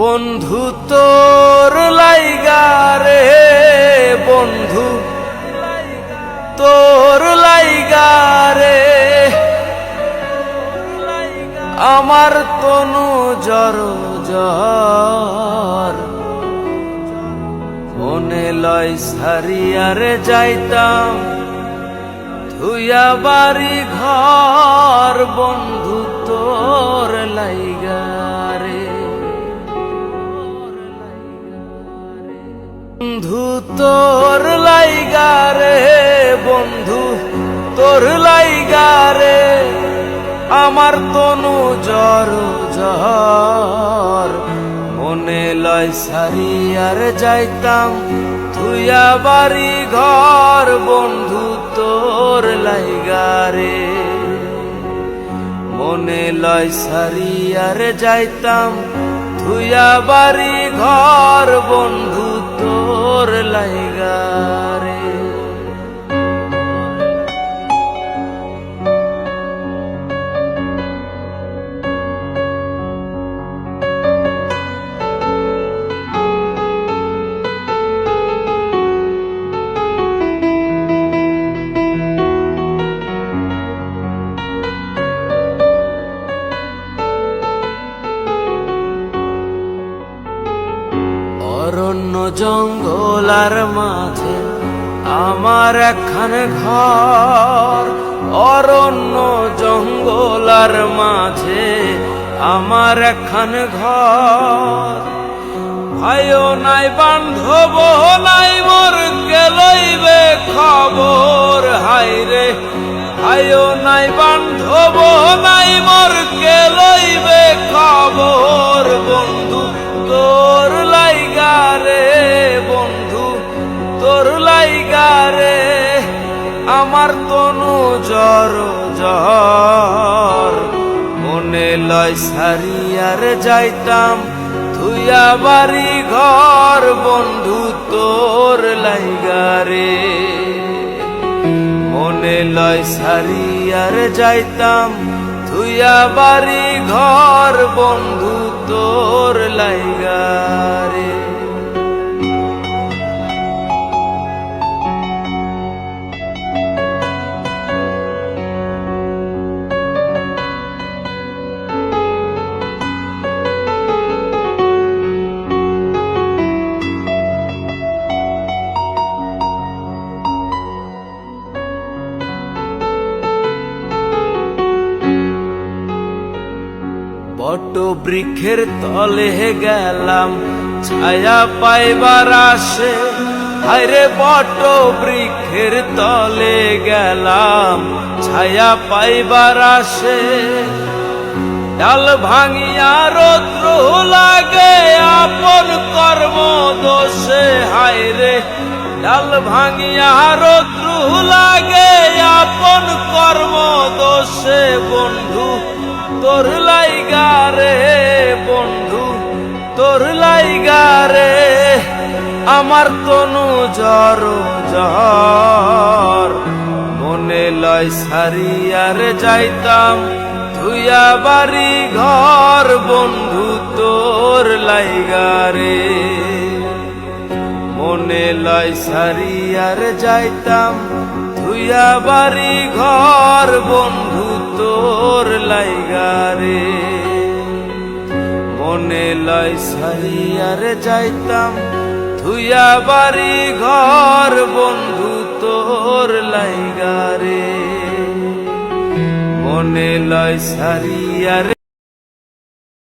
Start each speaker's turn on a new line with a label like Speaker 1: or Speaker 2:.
Speaker 1: বন্ধু তোর লাইগা রে বন্ধু তোর লাইগা রে আমার তনু জর জর মনে লয় সারিয়ারে যাইতাম ধুইয়া বাড়ি ঘর বন্ধু তোর লাইগা রে বন্ধু তোর লাইগা রে বন্ধু তোর লাইগা রে আমার তনু জর জর মনে লয় সারিয়ার যাইতাম ধুইয়া বাড়ি ঘর বন্ধু তোর লাইগা রে মনে লয় সারিয়ার যাইতাম ধুইয়া বাড়ি ঘর বন্ধু তোর লাইগা রে অরণ্য জঙ্গলার মাঝে আমার একখান ঘর অরণ্য জঙ্গলার মাঝে আমার একখান ঘর ভাইও নাই বান্ধব নাই মোর কে লইবে খবর হায়রে ভাইও নাই বান্ধব নাই মোর কে লইবে খবর বন্ধু তোর লাইগা রে বন্ধু তোর লাইগা রে আমার তনু জর জর মনে লয় সারিয়ার যাইতাম ধুইয়া বাড়ি ঘর বন্ধু তোর লাইগা রে মনে লয় সারিয়ার যাইতাম ধুইয়া বাড়ি ঘর বন্ধু তোর লাইগা রে বট বৃক্ষের তলে গেলাম ছায়া পাইবার আসে হায়রে বট বৃক্ষের তলে গেলাম ছায়া পাইবার আসে ডাল ভাঙিয়া রৌদ্র লাগে আপন কর্ম দোষে হায়রে ডাল ভাঙিয়া রৌদ্র লাগে আপন কর্ম দোষে বন্ধু তোর লাইগা রে বন্ধু তোর লাইগা রে আমার তনু জর জর মনে লয় সারিয়ার যাইতাম ধুইয়া বাড়ি ঘর বন্ধু তোর লাইগা রে মনে লয় সারিয়ার যাইতাম ধুইয়া বাড়ি ঘর বন্ধু তোর লাইগা রে মনে লয় সারিয়ার যাইতাম ধুইয়া বাড়ি ঘর বন্ধু তোর লাইগা রে মনে লয় সারিয়ার